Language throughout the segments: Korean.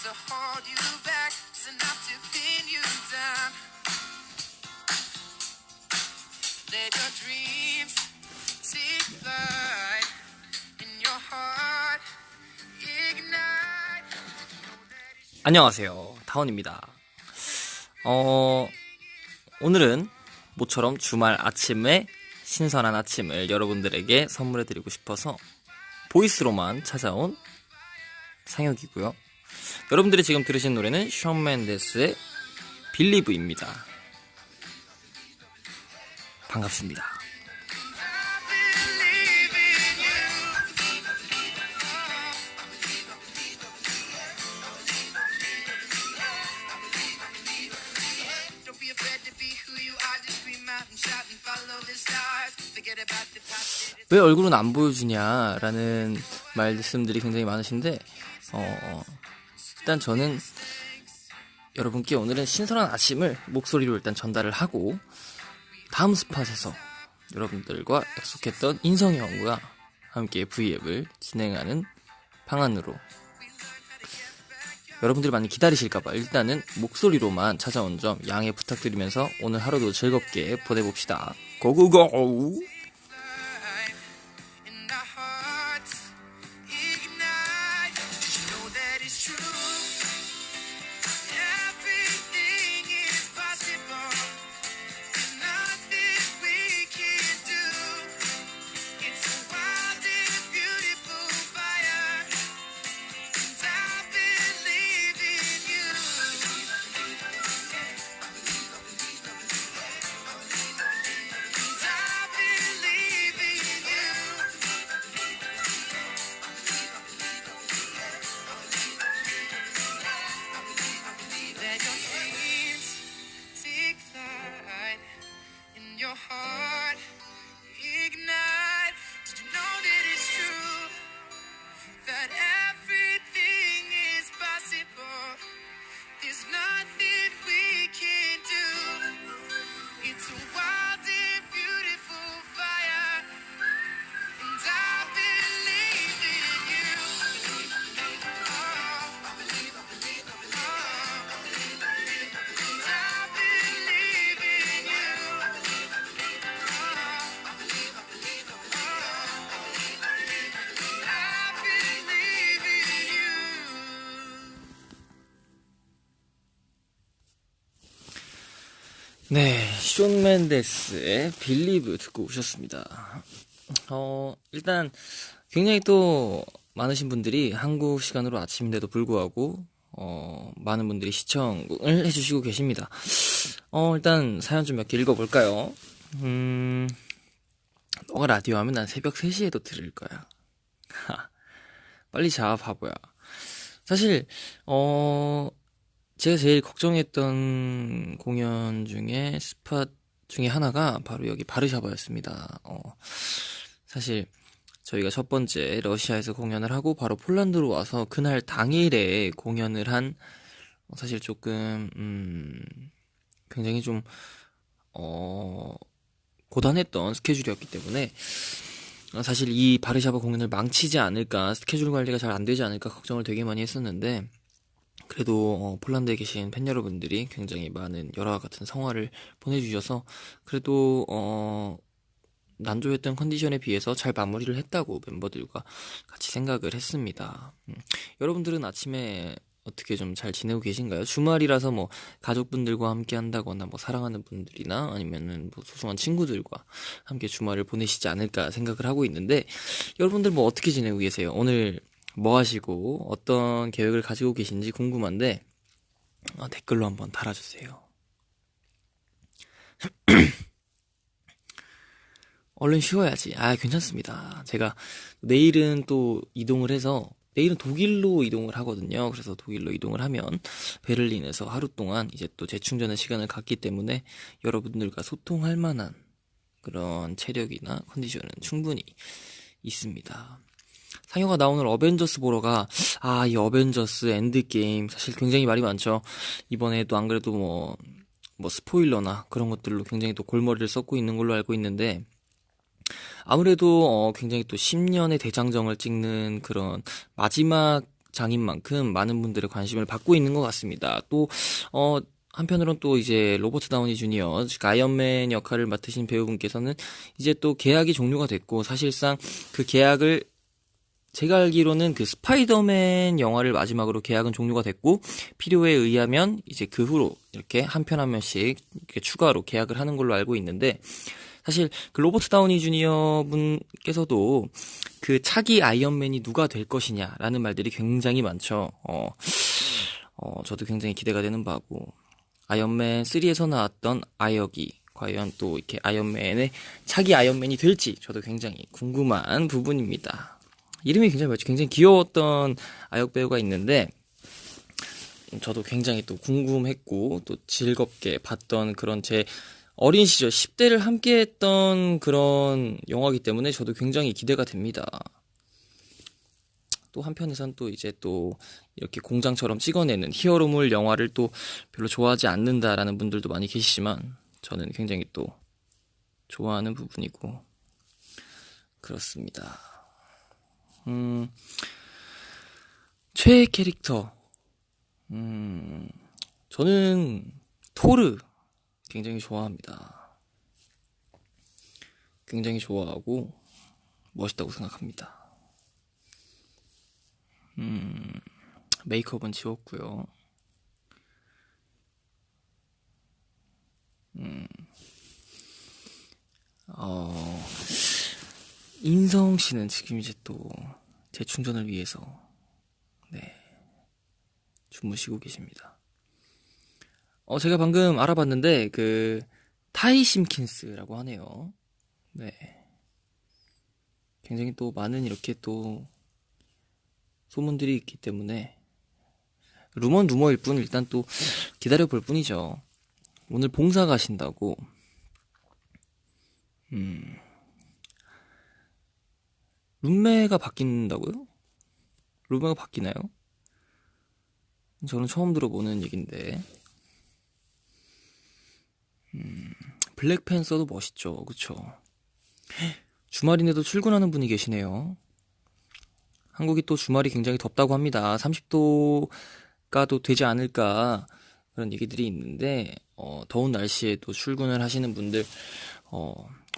to hold you back, just enough to pin you down. Let your dreams take flight in your heart, ignite. 안녕하세요, 다원입니다. 오늘은 모처럼 주말 아침에 신선한 아침을 여러분들에게 선물해드리고 싶어서 보이스로만 찾아온 상혁이고요. 여러분들이 지금 들으신 노래는 션 맨데스의 빌리브입니다. 반갑습니다. 왜 얼굴은 안 보여주냐라는 말씀들이 굉장히 많으신데 일단 저는 여러분께 오늘은 신선한 아침을 목소리로 일단 전달을 하고 다음 스팟에서 여러분들과 약속했던 인성이 형과 함께 V앱을 진행하는 방안으로 여러분들이 많이 기다리실까봐 일단은 목소리로만 찾아온 점 양해 부탁드리면서 오늘 하루도 즐겁게 보내봅시다. 고고고! 네, 션 맨데스의 빌리브 듣고 오셨습니다. 일단 굉장히 또 많으신 분들이 한국 시간으로 아침인데도 불구하고 많은 분들이 시청을 해주시고 계십니다. 일단 사연 좀 몇 개 읽어볼까요? 너가 라디오 하면 난 새벽 3시에도 들을 거야. 빨리 자, 바보야. 사실 제가 제일 걱정했던 공연 중에 스팟 중에 하나가 바로 여기 바르샤바였습니다. 사실 저희가 첫 번째 러시아에서 공연을 하고 바로 폴란드로 와서 그날 당일에 공연을 한 사실 조금 굉장히 좀 고단했던 스케줄이었기 때문에 사실 이 바르샤바 공연을 망치지 않을까, 스케줄 관리가 잘 안 되지 않을까 걱정을 되게 많이 했었는데 그래도 폴란드에 계신 팬 여러분들이 굉장히 많은 열화와 같은 성화를 보내주셔서 그래도 난조했던 컨디션에 비해서 잘 마무리를 했다고 멤버들과 같이 생각을 했습니다. 여러분들은 아침에 어떻게 좀 잘 지내고 계신가요? 주말이라서 뭐 가족분들과 함께 한다거나 뭐 사랑하는 분들이나 아니면은 뭐 소중한 친구들과 함께 주말을 보내시지 않을까 생각을 하고 있는데 여러분들 뭐 어떻게 지내고 계세요? 오늘 뭐 하시고 어떤 계획을 가지고 계신지 궁금한데 댓글로 한번 달아주세요. 얼른 쉬어야지. 괜찮습니다. 제가 내일은 또 이동을 해서 내일은 독일로 이동을 하거든요. 그래서 독일로 이동을 하면 베를린에서 하루 동안 이제 또 재충전의 시간을 갖기 때문에 여러분들과 소통할 만한 그런 체력이나 컨디션은 충분히 있습니다. 상혁아, 나 오늘 어벤져스 보러 가. 이 어벤져스 엔드게임 사실 굉장히 말이 많죠. 이번에도 안 그래도 뭐 스포일러나 그런 것들로 굉장히 또 골머리를 썩고 있는 걸로 알고 있는데 아무래도 굉장히 또 10년의 대장정을 찍는 그런 마지막 장인 만큼 많은 분들의 관심을 받고 있는 것 같습니다. 또 한편으론 또 이제 로버트 다우니 주니어, 즉 아이언맨 역할을 맡으신 배우분께서는 이제 또 계약이 종료가 됐고, 사실상 그 계약을 제가 알기로는 그 스파이더맨 영화를 마지막으로 계약은 종료가 됐고, 필요에 의하면 이제 그 후로 이렇게 한 편 한 편씩 이렇게 추가로 계약을 하는 걸로 알고 있는데, 사실 그 로버트 다우니 주니어 분께서도 그 차기 아이언맨이 누가 될 것이냐라는 말들이 굉장히 많죠. 저도 굉장히 기대가 되는 바고, 아이언맨 3에서 나왔던 아역이 과연 또 이렇게 아이언맨의 차기 아이언맨이 될지 저도 굉장히 궁금한 부분입니다. 이름이 굉장히 많죠. 굉장히 귀여웠던 아역 배우가 있는데, 저도 굉장히 또 궁금했고 또 즐겁게 봤던 그런 제 어린 시절 10대를 함께 했던 그런 영화이기 때문에 저도 굉장히 기대가 됩니다. 또 한편에선 또 이제 또 이렇게 공장처럼 찍어내는 히어로물 영화를 또 별로 좋아하지 않는다라는 분들도 많이 계시지만, 저는 굉장히 또 좋아하는 부분이고 그렇습니다. 최애 캐릭터, 저는 토르 굉장히 좋아합니다. 굉장히 좋아하고 멋있다고 생각합니다. 메이크업은 지웠고요. 인성 씨는 지금 이제 또 재충전을 위해서 주무시고 계십니다. 제가 방금 알아봤는데 그 타이 심킨스라고 하네요. 네. 굉장히 또 많은 이렇게 또 소문들이 있기 때문에 루머일 뿐 일단 또 기다려볼 뿐이죠. 오늘 봉사 가신다고. 룸메가 바뀐다고요? 룸메가 바뀌나요? 저는 처음 들어보는 얘긴데. 블랙팬서도 멋있죠. 그쵸? 주말인데도 출근하는 분이 계시네요. 한국이 또 주말이 굉장히 덥다고 합니다. 30도가 또 되지 않을까 그런 얘기들이 있는데, 더운 날씨에 또 출근을 하시는 분들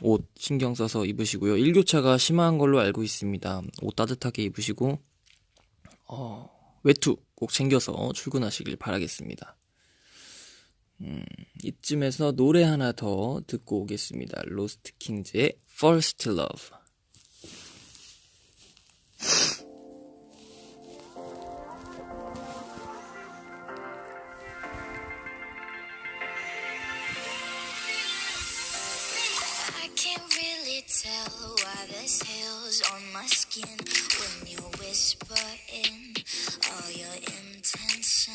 옷 신경 써서 입으시고요. 일교차가 심한 걸로 알고 있습니다. 옷 따뜻하게 입으시고 외투 꼭 챙겨서 출근하시길 바라겠습니다. 이쯤에서 노래 하나 더 듣고 오겠습니다. 로스트 킹즈의 First Love. I can't really tell why there's hairs on my skin when you whisper in all your intentions.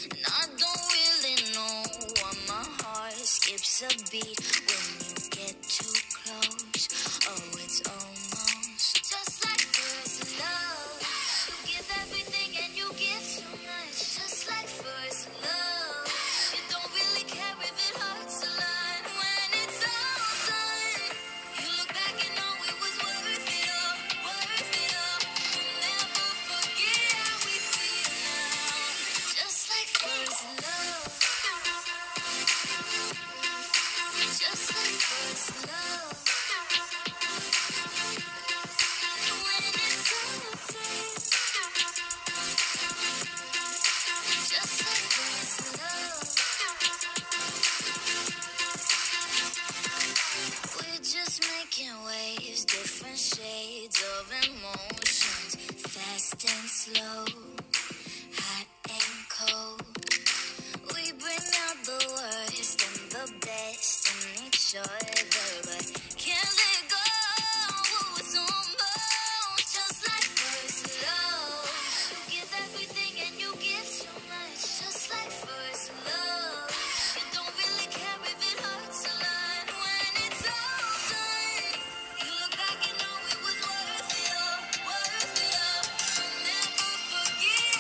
And I don't really know why my heart skips a beat when you get too close. Oh, it's almost just like first love. You give everything and you give so much, just like first love. You don't really care if it hurts a lot when it's all done. You look back and know it was worth it all, worth it all. You'll never forget how we feel now, just like first love. Just like first love. When it's all done, just like first love. We're just making waves, different shades of emotions, fast and slow, hot and cold. We bring out the worst and the best in each other, but can't let go. It's almost just like first love. You give everything and you give so much, just like first love. You don't really care if it hurts a lot when it's all done. You look back and know it was worth it all, worth it all. You'll never forget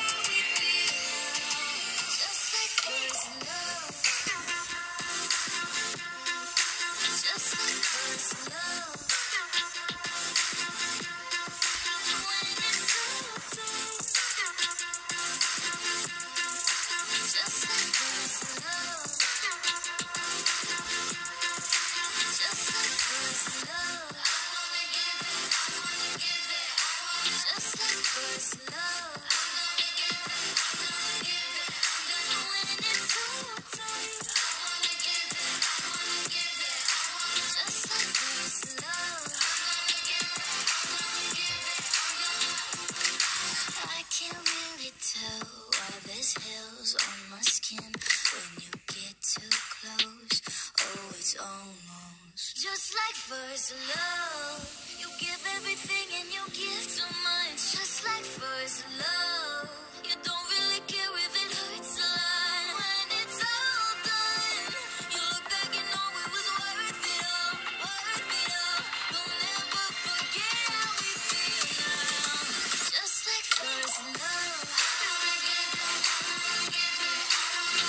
there's hills on my skin when you get too close. Oh, it's almost just like first love. You give everything and you give too much. Just like first love. You don't really care if it hurts a lot. When it's all done, you look back and know it was worth it all. Worth it all. Don't ever forget how we feel now. Just like first love.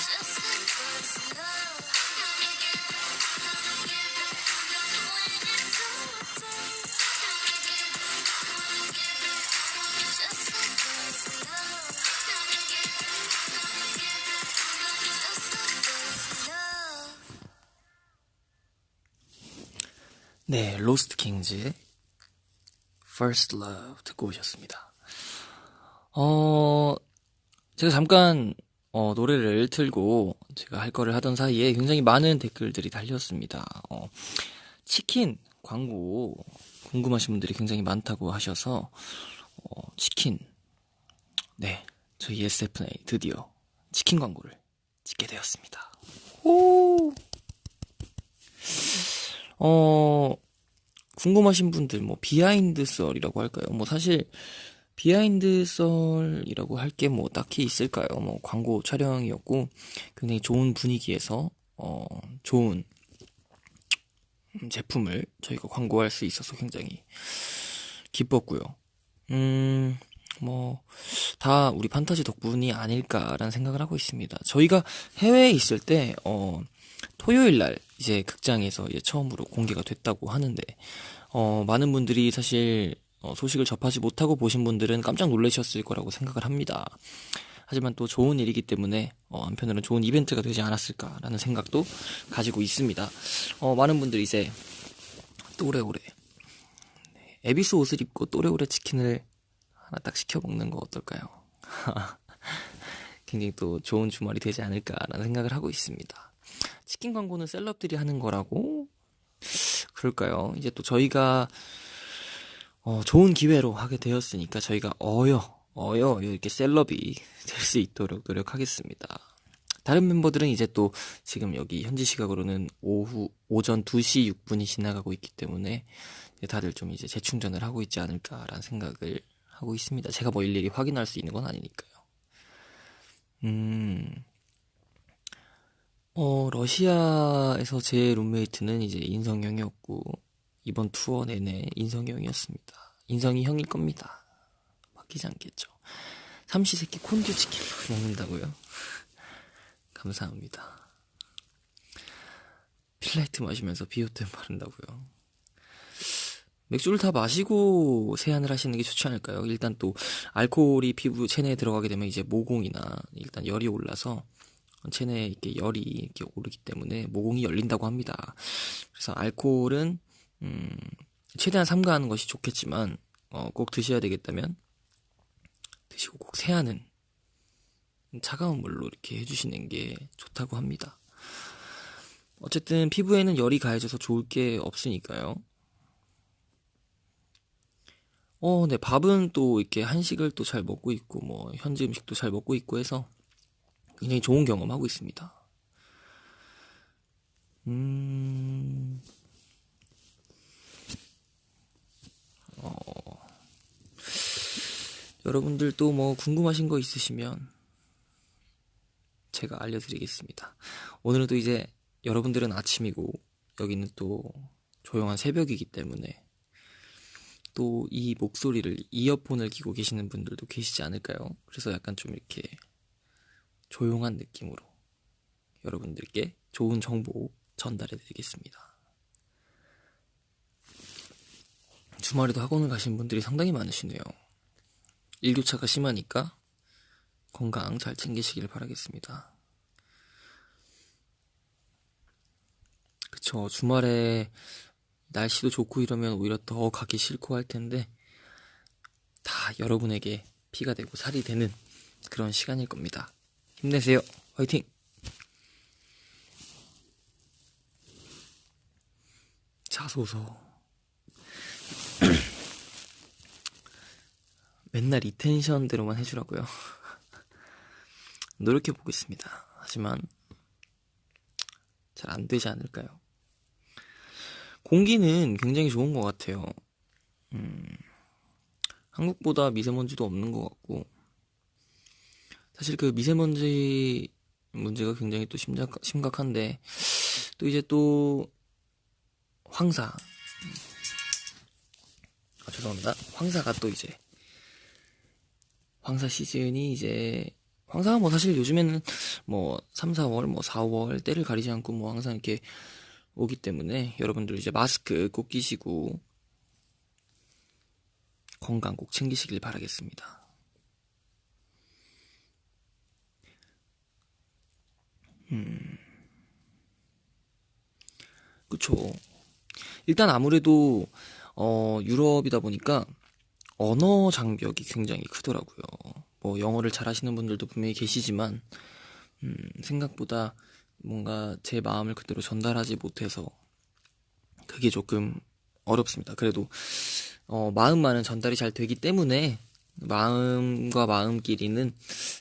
Just like first love. When it's all done. Just like first love. Just like first love. 네, 로스트 킹즈의 First Love 듣고 오셨습니다. 제가 잠깐 노래를 틀고 제가 할 거를 하던 사이에 굉장히 많은 댓글들이 달렸습니다. 치킨 광고 궁금하신 분들이 굉장히 많다고 하셔서 치킨, 네, 저희 SFNA 드디어 치킨 광고를 찍게 되었습니다. 오! 궁금하신 분들, 뭐, 비하인드 썰이라고 할까요? 뭐, 사실, 비하인드 썰이라고 할 게 뭐, 딱히 있을까요? 뭐, 광고 촬영이었고, 굉장히 좋은 분위기에서, 좋은 제품을 저희가 광고할 수 있어서 굉장히 기뻤고요. 뭐, 다 우리 판타지 덕분이 아닐까라는 생각을 하고 있습니다. 저희가 해외에 있을 때, 토요일 날 이제 극장에서 이제 처음으로 공개가 됐다고 하는데, 많은 분들이 사실 소식을 접하지 못하고 보신 분들은 깜짝 놀라셨을 거라고 생각을 합니다. 하지만 또 좋은 일이기 때문에 한편으로는 좋은 이벤트가 되지 않았을까라는 생각도 가지고 있습니다. 많은 분들이 이제 또래오래 에비스 옷을 입고 또래오래 치킨을 하나 딱 시켜 먹는 거 어떨까요? 굉장히 또 좋은 주말이 되지 않을까라는 생각을 하고 있습니다. 치킨 광고는 셀럽들이 하는 거라고? 그럴까요? 이제 또 저희가 좋은 기회로 하게 되었으니까 저희가 이렇게 셀럽이 될 수 있도록 노력하겠습니다. 다른 멤버들은 이제 또 지금 여기 현지 시각으로는 오전 2시 6분이 지나가고 있기 때문에 다들 좀 이제 재충전을 하고 있지 않을까라는 생각을 하고 있습니다. 제가 뭐 일일이 확인할 수 있는 건 아니니까요. 러시아에서 제 룸메이트는 이제 인성이 형이었고, 이번 투어 내내 인성이 형이었습니다. 인성이 형일 겁니다. 바뀌지 않겠죠. 삼시세끼 콘듀 치킨을 먹는다고요? 감사합니다. 필라이트 마시면서 비오템 바른다고요? 맥주를 다 마시고 세안을 하시는 게 좋지 않을까요? 일단 또 알코올이 피부 체내에 들어가게 되면 이제 모공이나 일단 열이 올라서 체내에 이렇게 열이 이렇게 오르기 때문에 모공이 열린다고 합니다. 그래서 알코올은 최대한 삼가하는 것이 좋겠지만 꼭 드셔야 되겠다면 드시고 꼭 세안은 차가운 물로 이렇게 해주시는 게 좋다고 합니다. 어쨌든 피부에는 열이 가해져서 좋을 게 없으니까요. 네, 밥은 또 이렇게 한식을 또 잘 먹고 있고 뭐 현지 음식도 잘 먹고 있고 해서 굉장히 좋은 경험하고 있습니다. 여러분들도 뭐 궁금하신 거 있으시면 제가 알려드리겠습니다. 오늘은 또 이제 여러분들은 아침이고 여기는 또 조용한 새벽이기 때문에 또 이 목소리를 이어폰을 끼고 계시는 분들도 계시지 않을까요? 그래서 약간 좀 이렇게 조용한 느낌으로 여러분들께 좋은 정보 전달해 드리겠습니다. 주말에도 학원을 가신 분들이 상당히 많으시네요. 일교차가 심하니까 건강 잘 챙기시길 바라겠습니다. 그쵸, 주말에 날씨도 좋고 이러면 오히려 더 가기 싫고 할 텐데 다 여러분에게 피가 되고 살이 되는 그런 시간일 겁니다. 힘내세요. 화이팅! 자소서. 맨날 이 텐션대로만 해주라고요. 노력해 보겠습니다. 하지만 잘 안 되지 않을까요? 공기는 굉장히 좋은 것 같아요. 한국보다 미세먼지도 없는 것 같고, 사실 그 미세먼지 문제가 굉장히 또 심각한데, 또 이제 또 황사, 죄송합니다. 황사가 또 이제 황사 시즌이 이제 황사가 뭐 사실 요즘에는 뭐 3, 4월, 뭐 4, 5월 때를 가리지 않고 뭐 항상 이렇게 오기 때문에 여러분들 이제 마스크 꼭 끼시고 건강 꼭 챙기시길 바라겠습니다. 그쵸. 일단 아무래도 유럽이다 보니까 언어 장벽이 굉장히 크더라고요. 뭐 영어를 잘하시는 분들도 분명히 계시지만 생각보다 뭔가 제 마음을 그대로 전달하지 못해서 그게 조금 어렵습니다. 그래도 마음만은 전달이 잘 되기 때문에 마음과 마음끼리는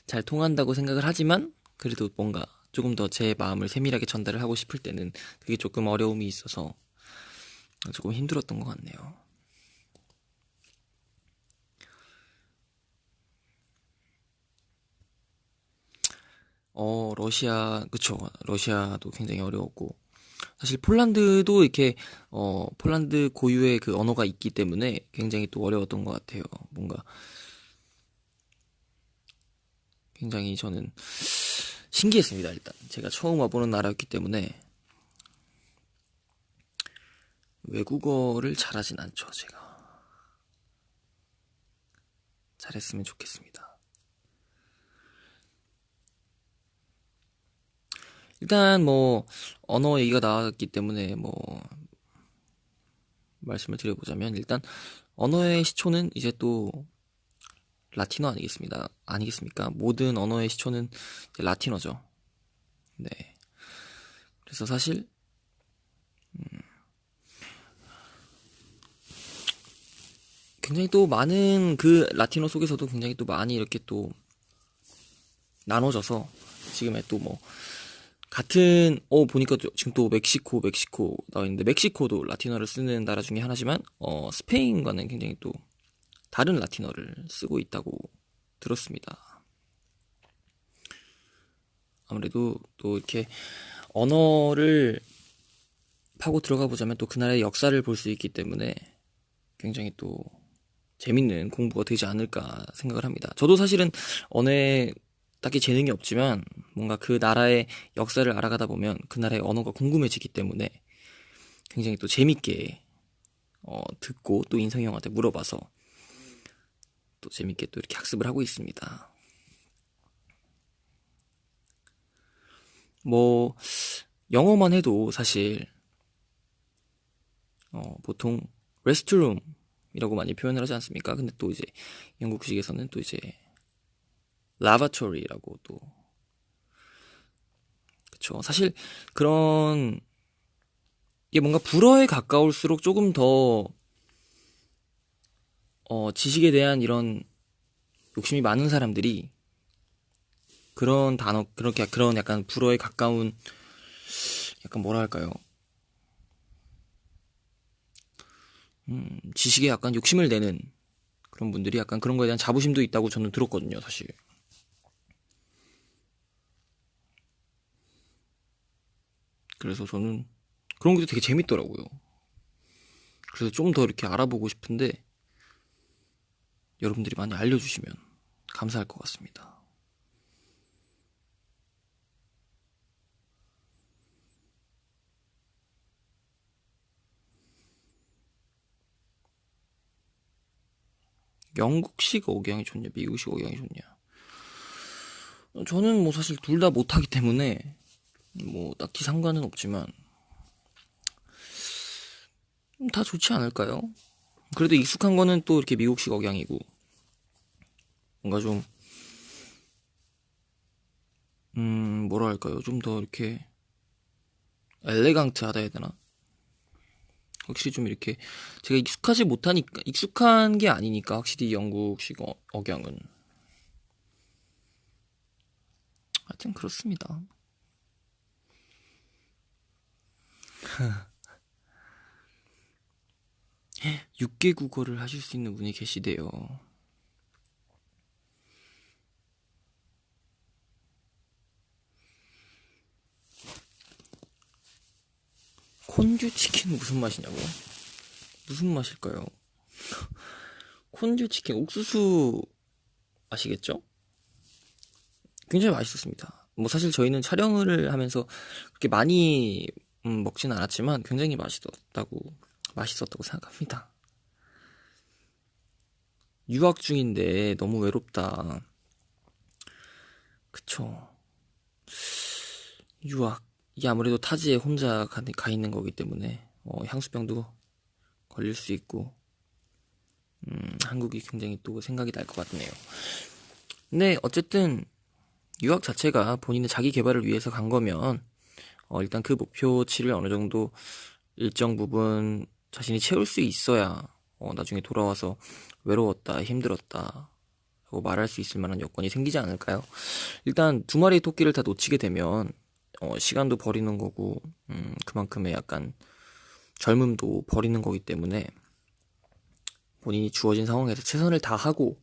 잘 통한다고 생각을 하지만 그래도 뭔가 조금 더 제 마음을 세밀하게 전달을 하고 싶을 때는 그게 조금 어려움이 있어서 조금 힘들었던 것 같네요. 러시아, 그쵸. 러시아도 굉장히 어려웠고. 사실 폴란드도 이렇게, 폴란드 고유의 그 언어가 있기 때문에 굉장히 또 어려웠던 것 같아요. 뭔가 굉장히 저는 신기했습니다, 일단. 제가 처음 와보는 나라였기 때문에 외국어를 잘하진 않죠, 제가. 잘했으면 좋겠습니다. 일단 뭐, 언어 얘기가 나왔기 때문에 뭐, 말씀을 드려보자면, 일단 언어의 시초는 이제 또 라틴어 아니겠습니까? 모든 언어의 시초는 이제 라틴어죠. 네. 그래서 사실 굉장히 또 많은 그 라틴어 속에서도 굉장히 또 많이 이렇게 또 나눠져서 지금의 또 뭐 같은 보니까 지금 또 멕시코 나와 있는데 멕시코도 라틴어를 쓰는 나라 중에 하나지만 스페인과는 굉장히 또 다른 라틴어를 쓰고 있다고 들었습니다. 아무래도 또 이렇게 언어를 파고 들어가 보자면 또 그 나라의 역사를 볼 수 있기 때문에 굉장히 또 재밌는 공부가 되지 않을까 생각을 합니다. 저도 사실은 언어에 딱히 재능이 없지만 뭔가 그 나라의 역사를 알아가다 보면 그 나라의 언어가 궁금해지기 때문에 굉장히 또 재밌게 듣고 또 인성이 형한테 물어봐서 또 재밌게 또 이렇게 학습을 하고 있습니다. 뭐 영어만 해도 사실 보통 레스트룸이라고 많이 표현을 하지 않습니까? 근데 또 이제 영국식에서는 또 이제 라바토리라고 또 그쵸. 사실 그런 이게 뭔가 불어에 가까울수록 조금 더 지식에 대한 이런 욕심이 많은 사람들이 그런 단어 그런 약간 불어에 가까운 약간 뭐라 할까요? 지식에 약간 욕심을 내는 그런 분들이 약간 그런 거에 대한 자부심도 있다고 저는 들었거든요, 사실. 그래서 저는 그런 것도 되게 재밌더라고요. 그래서 좀 더 이렇게 알아보고 싶은데 여러분들이 많이 알려주시면 감사할 것 같습니다. 영국식 억양이 좋냐, 미국식 억양이 좋냐. 저는 뭐 사실 둘 다 못하기 때문에 뭐 딱히 상관은 없지만 다 좋지 않을까요? 그래도 익숙한 거는 또 이렇게 미국식 억양이고 뭔가 좀 뭐라 할까요? 좀 더 이렇게 엘레강트하다 해야 되나? 확실히 좀 이렇게 제가 익숙하지 못하니까 익숙한 게 아니니까 확실히 영국식 억양은 하여튼 그렇습니다. 육 개 국어를 하실 수 있는 분이 계시대요. 콘듀 치킨은 무슨 맛이냐고? 무슨 맛일까요? 콘듀 치킨 옥수수 아시겠죠? 굉장히 맛있었습니다. 뭐 사실 저희는 촬영을 하면서 그렇게 많이 먹지는 않았지만 굉장히 맛있었다고 생각합니다. 유학 중인데 너무 외롭다. 그쵸. 유학. 이게 아무래도 타지에 혼자 가 있는 거기 때문에 향수병도 걸릴 수 있고 한국이 굉장히 또 생각이 날 것 같네요. 근데 어쨌든 유학 자체가 본인의 자기 개발을 위해서 간 거면 일단 그 목표치를 어느 정도 일정 부분 자신이 채울 수 있어야 나중에 돌아와서 외로웠다, 힘들었다 라고 말할 수 있을 만한 여건이 생기지 않을까요? 일단 두 마리의 토끼를 다 놓치게 되면 시간도 버리는 거고 그만큼의 약간 젊음도 버리는 거기 때문에 본인이 주어진 상황에서 최선을 다하고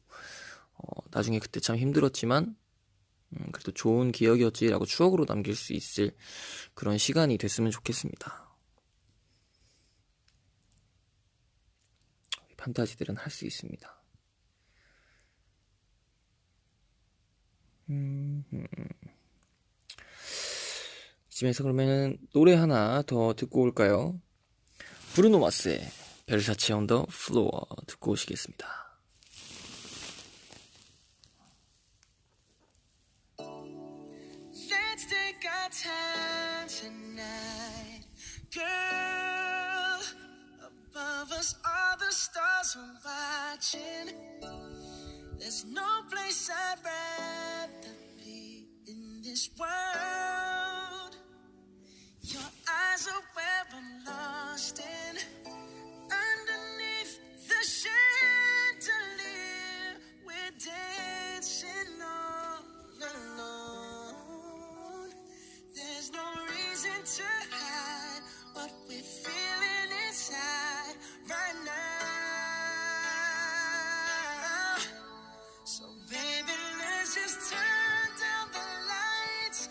나중에 그때 참 힘들었지만 그래도 좋은 기억이었지라고 추억으로 남길 수 있을 그런 시간이 됐으면 좋겠습니다. 판타지들은 할 수 있습니다. 이쯤에서 그러면 노래 하나 더 듣고 올까요? 브루노 마스의 베르사체 온 더 플로어 듣고 오시겠습니다. Let's take our time tonight, girl. Above us, all the stars are watching. There's no place I'd rather be in this world. Your eyes are where I'm lost in. Underneath the chandelier, we're dancing all alone. There's no reason to hide what we're feeling inside right now. So baby, let's just turn down the lights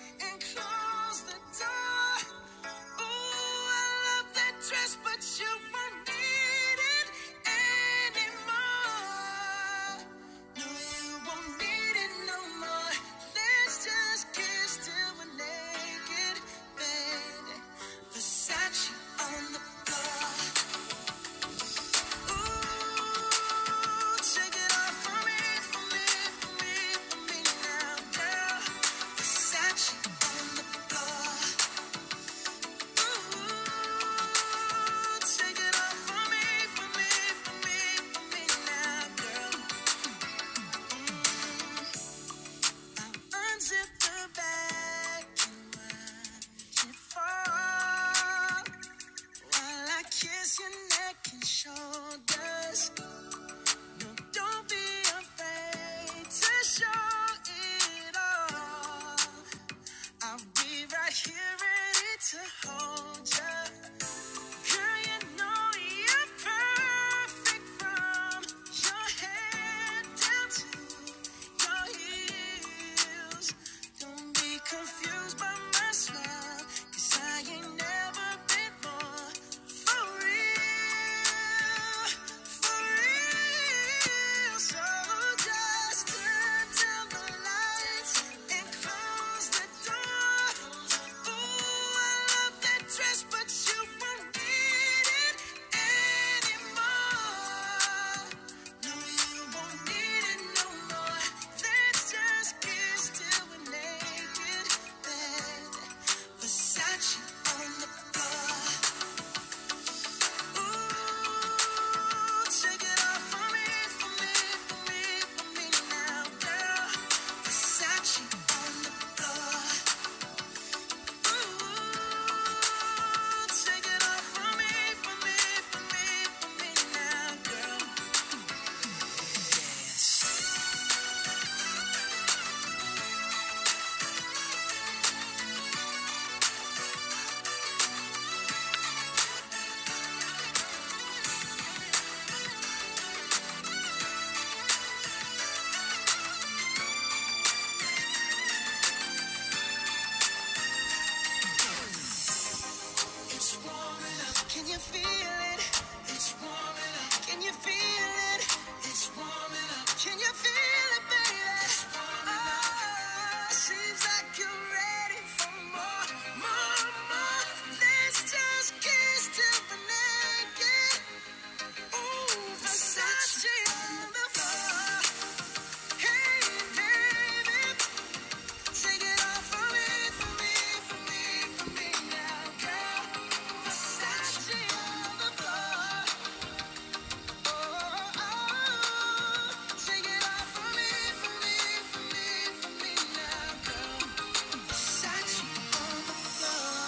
feel it? It's warming up. Can you feel it? It's warming up. Can you feel it, baby? It's warming up. Seems like you're ready for more, more, more. Let's just kiss till the naked. Ooh, Versace on the floor. Hey, baby, take it off for me, for me, for me, for me now, girl. Versace on the floor. Oh, oh, take it off for me, for me, for me, for me now, girl. Versace on the floor.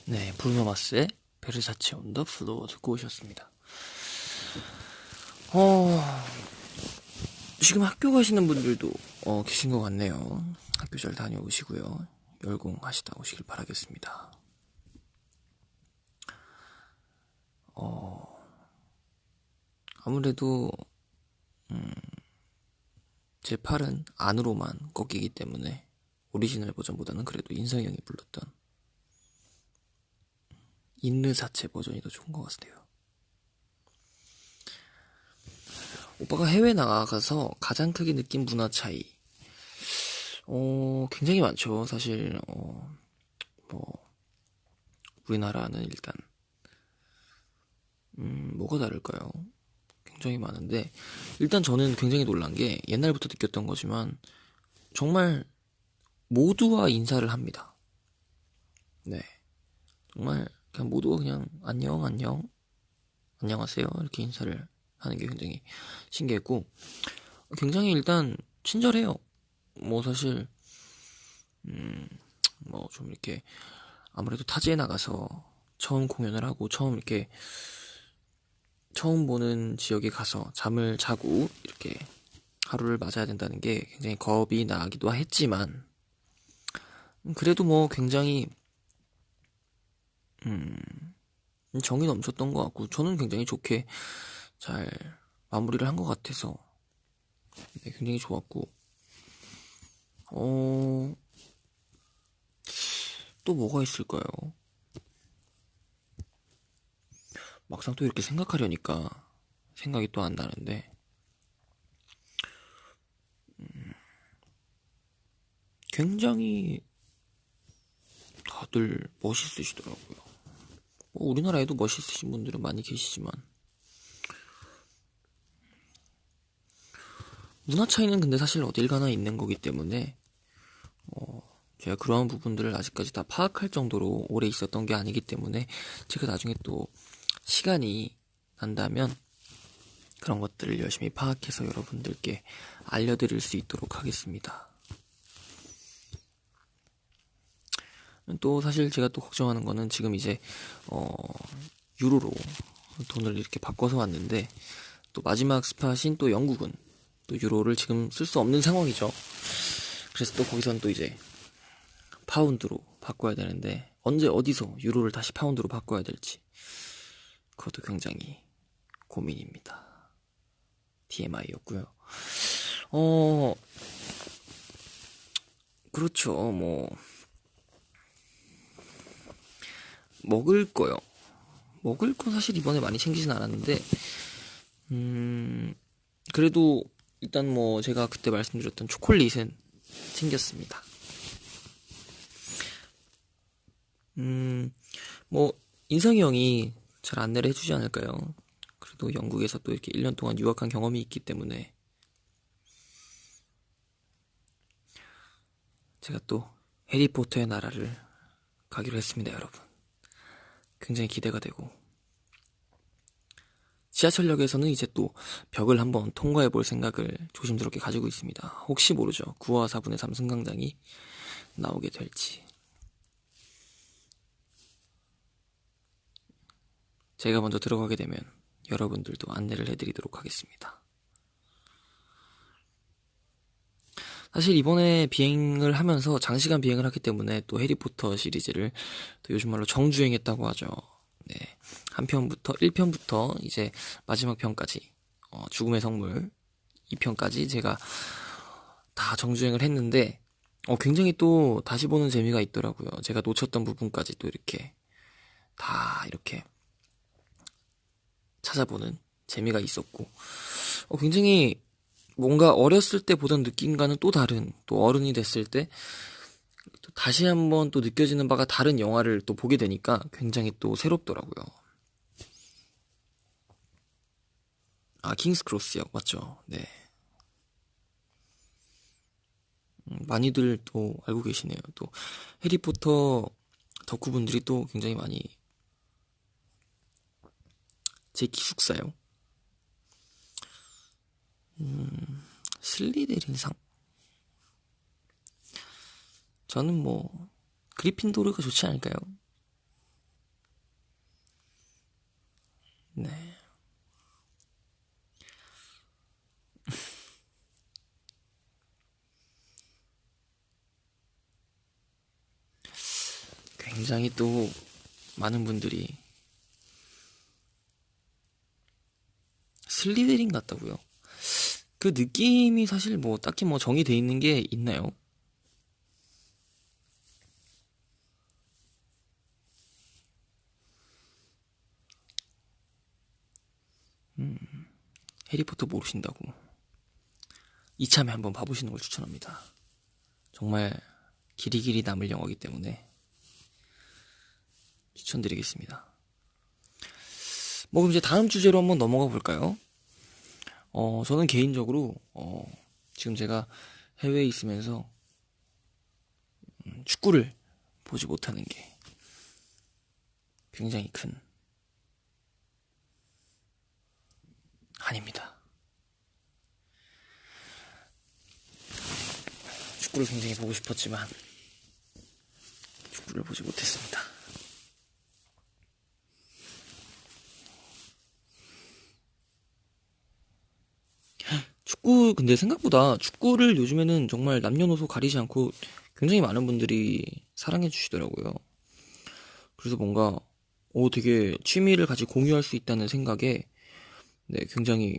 네, 브루노 마스의 베르사체 온 더 플로어 듣고 오셨습니다. 지금 학교 가시는 분들도 계신 것 같네요. 학교 잘 다녀오시고요. 열공하시다 오시길 바라겠습니다. 아무래도 제 팔은 안으로만 꺾이기 때문에 오리지널 버전보다는 그래도 인성이 형이 불렀던 인르사체 버전이 더 좋은 것 같아요. 오빠가 해외 나가서 가장 크게 느낀 문화 차이. 굉장히 많죠. 사실, 우리나라는 일단, 뭐가 다를까요? 굉장히 많은데, 일단 저는 굉장히 놀란 게 옛날부터 느꼈던 거지만, 정말 모두와 인사를 합니다. 네. 정말, 그냥 모두가 그냥, 안녕, 안녕, 안녕하세요. 이렇게 인사를 하는 게 굉장히 신기했고, 굉장히 일단 친절해요. 뭐 사실 뭐 좀 이렇게 아무래도 타지에 나가서 처음 공연을 하고 처음 보는 지역에 가서 잠을 자고 이렇게 하루를 맞아야 된다는 게 굉장히 겁이 나기도 했지만 그래도 뭐 굉장히 정이 넘쳤던 것 같고 저는 굉장히 좋게 잘 마무리를 한 것 같아서 네, 굉장히 좋았고 또 뭐가 있을까요? 막상 또 이렇게 생각하려니까 생각이 또 안 나는데, 굉장히 다들 멋있으시더라고요. 뭐 우리나라에도 멋있으신 분들은 많이 계시지만, 문화 차이는 근데 사실 어딜 가나 있는 거기 때문에, 제가 그러한 부분들을 아직까지 다 파악할 정도로 오래 있었던 게 아니기 때문에 제가 나중에 또 시간이 난다면 그런 것들을 열심히 파악해서 여러분들께 알려드릴 수 있도록 하겠습니다. 또 사실 제가 또 걱정하는 거는 지금 이제 유로로 돈을 이렇게 바꿔서 왔는데 또 마지막 스팟인 또 영국은 또 유로를 지금 쓸 수 없는 상황이죠. 그래서 또 거기선 또 이제 파운드로 바꿔야 되는데 언제 어디서 유로를 다시 파운드로 바꿔야 될지 그것도 굉장히 고민입니다. TMI였고요. 그렇죠. 뭐 먹을 거요. 먹을 건 사실 이번에 많이 챙기진 않았는데 그래도 일단 뭐 제가 그때 말씀드렸던 초콜릿은 챙겼습니다. 뭐 인성이 형이 잘 안내를 해주지 않을까요? 그래도 영국에서 또 이렇게 1년 동안 유학한 경험이 있기 때문에 제가 또 해리포터의 나라를 가기로 했습니다, 여러분. 굉장히 기대가 되고 지하철역에서는 이제 또 벽을 한번 통과해 볼 생각을 조심스럽게 가지고 있습니다. 혹시 모르죠. 9화 4분의 3 승강장이 나오게 될지. 제가 먼저 들어가게 되면 여러분들도 안내를 해드리도록 하겠습니다. 사실 이번에 비행을 하면서 장시간 비행을 하기 때문에 또 해리포터 시리즈를 또 요즘 말로 정주행했다고 하죠. 네. 한 편부터 1편부터 이제 마지막 편까지 죽음의 성물 2편까지 제가 다 정주행을 했는데 굉장히 또 다시 보는 재미가 있더라고요. 제가 놓쳤던 부분까지 또 이렇게 다 이렇게 찾아보는 재미가 있었고 굉장히 뭔가 어렸을 때 보던 느낌과는 또 다른, 또 어른이 됐을 때 또 다시 한번 또 느껴지는 바가 다른 영화를 또 보게 되니까 굉장히 또 새롭더라고요. 킹스 크로스요. 맞죠? 네. 많이들 또 알고 계시네요. 또 해리포터 덕후분들이 또 굉장히 많이 제 기숙사요. 슬리데린상? 저는 뭐 그리핀도르가 좋지 않을까요? 네. 굉장히 또 많은 분들이 슬리데린 같다고요? 그 느낌이 사실 뭐 딱히 뭐 정의돼 있는 게 있나요? 해리포터 모르신다고 이참에 한번 봐보시는 걸 추천합니다. 정말 길이 남을 영화이기 때문에 추천드리겠습니다. 뭐 그럼 이제 다음 주제로 한번 넘어가 볼까요? 저는 개인적으로 지금 제가 해외에 있으면서 축구를 보지 못하는 게 굉장히 큰 한입니다. 축구를 굉장히 보고 싶었지만 축구를 보지 못했습니다. 축구 근데 생각보다 축구를 요즘에는 정말 남녀노소 가리지 않고 굉장히 많은 분들이 사랑해 주시더라고요. 그래서 뭔가 되게 취미를 같이 공유할 수 있다는 생각에 네, 굉장히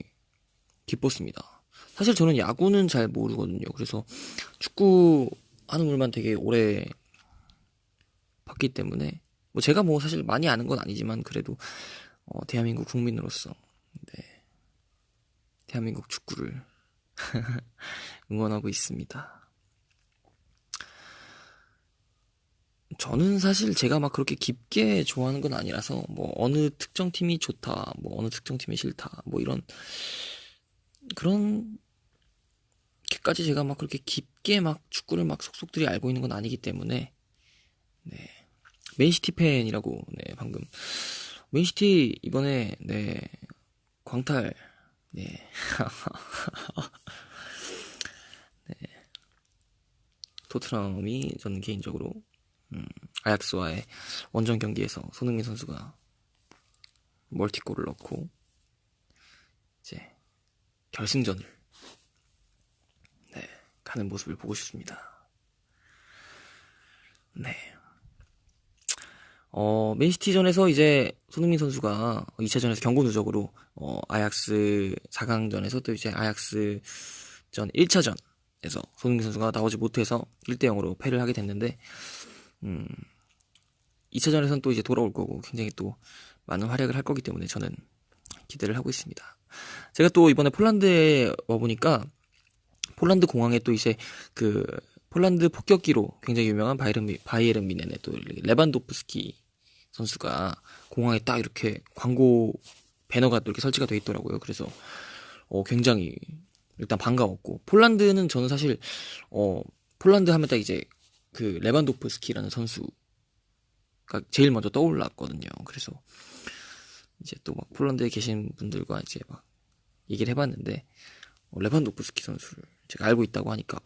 기뻤습니다. 사실 저는 야구는 잘 모르거든요. 그래서 축구 하는 물만 되게 오래 봤기 때문에 뭐 제가 뭐 사실 많이 아는 건 아니지만 그래도 대한민국 국민으로서 네, 대한민국 축구를 응원하고 있습니다. 저는 사실 제가 막 그렇게 깊게 좋아하는 건 아니라서 뭐 어느 특정 팀이 좋다, 뭐 어느 특정 팀이 싫다, 뭐 이런 그런 게까지 제가 막 그렇게 깊게 막 축구를 막 속속들이 알고 있는 건 아니기 때문에 네. 맨시티 팬이라고 네, 방금 맨시티 이번에 네, 광탈 네. 토트넘이 저는 개인적으로 아약스와의 원정 경기에서 손흥민 선수가 멀티골을 넣고 이제 결승전을 네, 가는 모습을 보고 싶습니다. 네. 맨시티전에서 이제 손흥민 선수가 2차전에서 경고 누적으로 아약스 4강전에서 또 이제 아약스전 1차전에서 손흥민 선수가 나오지 못해서 1대0으로 패를 하게 됐는데 2차전에서는 또 이제 돌아올 거고 굉장히 또 많은 활약을 할 거기 때문에 저는 기대를 하고 있습니다. 제가 또 이번에 폴란드에 와보니까 폴란드 공항에 또 이제 그 폴란드 폭격기로 굉장히 유명한 바이에른 미넨의 또 레반도프스키 선수가 공항에 딱 이렇게 광고 배너가 또 이렇게 설치가 돼 있더라고요. 그래서 굉장히 일단 반가웠고 폴란드는 저는 사실 폴란드 하면 딱 이제 그 레반도프스키라는 선수가 제일 먼저 떠올랐거든요. 그래서 이제 또 막 폴란드에 계신 분들과 이제 막 얘기를 해봤는데 레반도프스키 선수를 제가 알고 있다고 하니까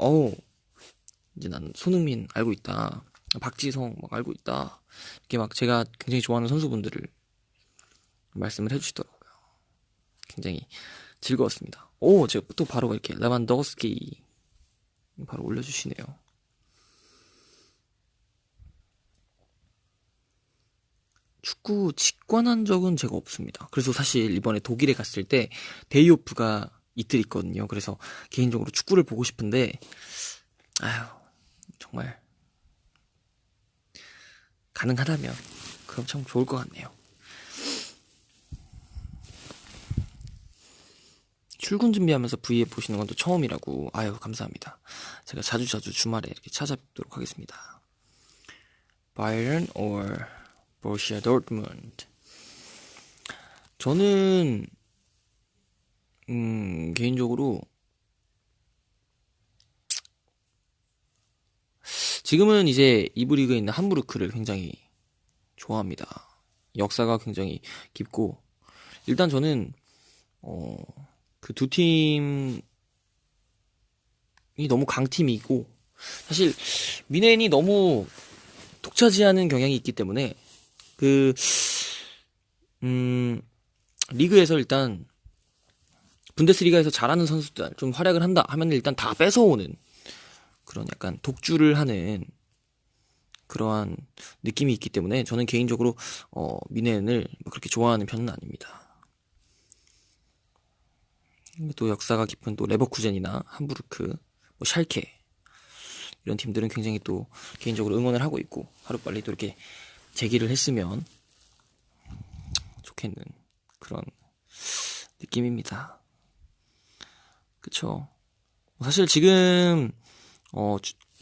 이제 난 손흥민 알고 있다, 박지성 막 알고 있다, 이렇게 막 제가 굉장히 좋아하는 선수분들을 말씀을 해주시더라고요. 굉장히 즐거웠습니다. 제가 또 바로 이렇게 레반도프스키 바로 올려주시네요. 축구 직관한 적은 제가 없습니다. 그래서 사실 이번에 독일에 갔을 때 데이오프가 이틀 있거든요. 그래서 개인적으로 축구를 보고 싶은데 아휴 정말 가능하다면 그럼 참 좋을 것 같네요. 출근 준비하면서 V앱 보시는 건 또 처음이라고. 아유 감사합니다. 제가 자주자주 주말에 이렇게 찾아뵙도록 하겠습니다. Bayern or Borussia Dortmund? 저는 개인적으로 지금은 이제 2부 리그에 있는 함부르크를 굉장히 좋아합니다. 역사가 굉장히 깊고 일단 저는 그 두 팀이 너무 강팀이고 사실 미넨이 너무 독차지하는 경향이 있기 때문에 그 리그에서 일단 분데스리가에서 잘하는 선수들 좀 활약을 한다 하면 일단 다 뺏어오는 그런 약간 독주를 하는 그러한 느낌이 있기 때문에 저는 개인적으로 미넨을 그렇게 좋아하는 편은 아닙니다. 또 역사가 깊은 또 레버쿠젠이나 함부르크, 뭐 샬케 이런 팀들은 굉장히 또 개인적으로 응원을 하고 있고 하루빨리 또 이렇게 재기를 했으면 좋겠는 그런 느낌입니다. 그쵸? 사실 지금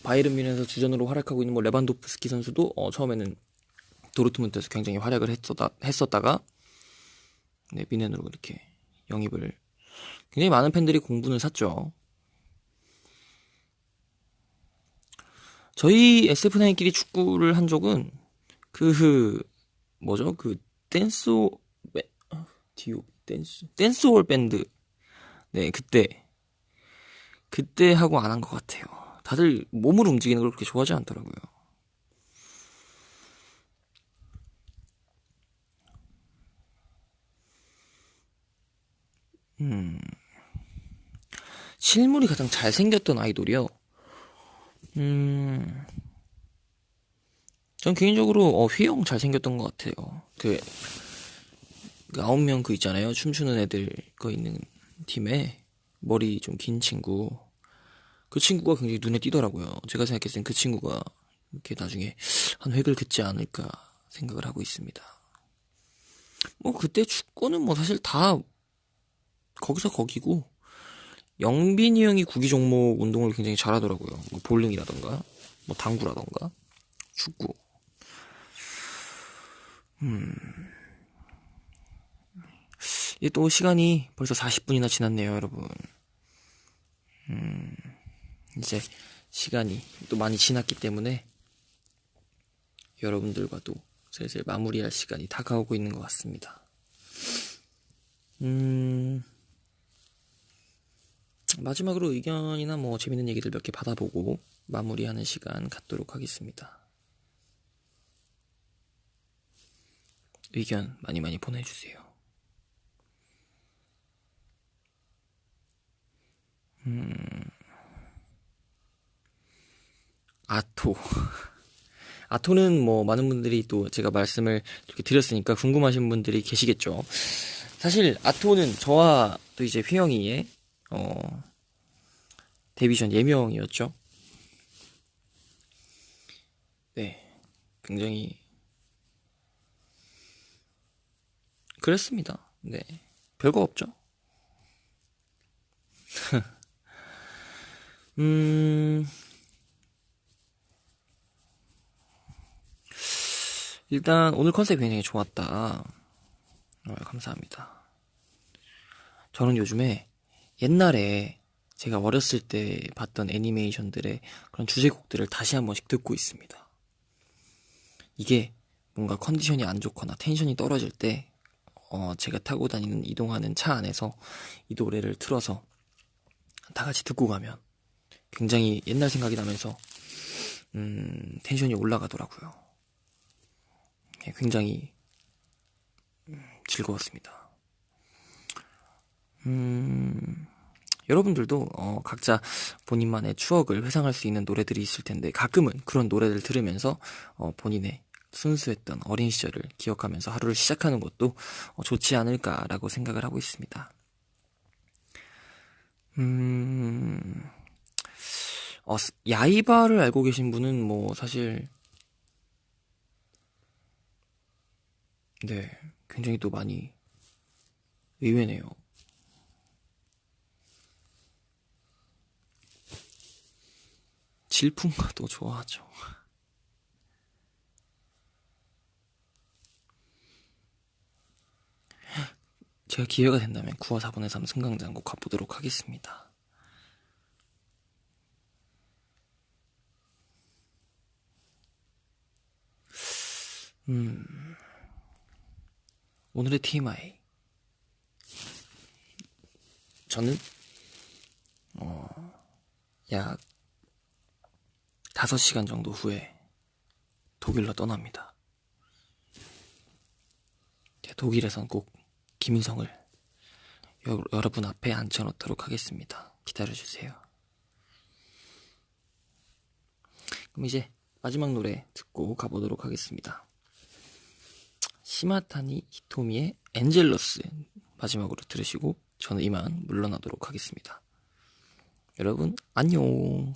바이에른 뮌헨에서 주전으로 활약하고 있는 뭐 레반도프스키 선수도 처음에는 도르트문트에서 굉장히 활약을 했었다가 네, 뮌헨으로 이렇게 영입을 굉장히 많은 팬들이 공분을 샀죠. 저희 SF9끼리 축구를 한 적은 뭐죠? 댄스홀 밴드. 네, 그때 하고 안 한 것 같아요. 다들 몸을 움직이는 걸 그렇게 좋아하지 않더라고요. 실물이 가장 잘생겼던 아이돌이요. 전 개인적으로 휘영 잘생겼던 것 같아요. 그 9명 있잖아요. 춤추는 애들 있는 팀에 머리 좀 긴 친구. 그 친구가 굉장히 눈에 띄더라고요. 제가 생각했을 땐 그 친구가 이렇게 나중에 한 획을 긋지 않을까 생각을 하고 있습니다. 뭐 그때 축구는 뭐 사실 다 거기서 거기고 영빈이 형이 구기 종목 운동을 굉장히 잘하더라고요. 뭐 볼링이라던가 뭐 당구라던가 축구. 이게 또 시간이 벌써 40분이나 지났네요, 여러분. 이제 시간이 또 많이 지났기 때문에 여러분들과도 슬슬 마무리할 시간이 다가오고 있는 것 같습니다. 마지막으로 의견이나 뭐 재밌는 얘기들 몇 개 받아보고 마무리하는 시간 갖도록 하겠습니다. 의견 많이 많이 보내주세요. 아토는 뭐 많은 분들이 또 제가 말씀을 이렇게 드렸으니까 궁금하신 분들이 계시겠죠. 사실 아토는 저와 또 이제 휘영이의 데뷔전 예명이었죠. 네, 굉장히 그랬습니다. 네, 별거 없죠. 일단 오늘 컨셉이 굉장히 좋았다. 감사합니다. 저는 요즘에 옛날에 제가 어렸을 때 봤던 애니메이션들의 그런 주제곡들을 다시 한 번씩 듣고 있습니다. 이게 뭔가 컨디션이 안 좋거나 텐션이 떨어질 때 제가 타고 다니는 이동하는 차 안에서 이 노래를 틀어서 다 같이 듣고 가면 굉장히 옛날 생각이 나면서 텐션이 올라가더라고요. 굉장히 즐거웠습니다. 여러분들도 각자 본인만의 추억을 회상할 수 있는 노래들이 있을 텐데 가끔은 그런 노래를 들으면서 본인의 순수했던 어린 시절을 기억하면서 하루를 시작하는 것도 좋지 않을까라고 생각을 하고 있습니다. 야이바를 알고 계신 분은 뭐 사실 네, 굉장히 또 많이 의외네요. 질풍가도 좋아하죠. 제가 기회가 된다면 9화 4분의 3 승강장 꼭 가보도록 하겠습니다. 오늘의 TMI. 저는 약 5시간 정도 후에 독일로 떠납니다. 독일에선 꼭 김인성을 여러분 앞에 앉혀놓도록 하겠습니다. 기다려주세요. 그럼 이제 마지막 노래 듣고 가보도록 하겠습니다. 시마타니 히토미의 엔젤러스 마지막으로 들으시고 저는 이만 물러나도록 하겠습니다. 여러분 안녕.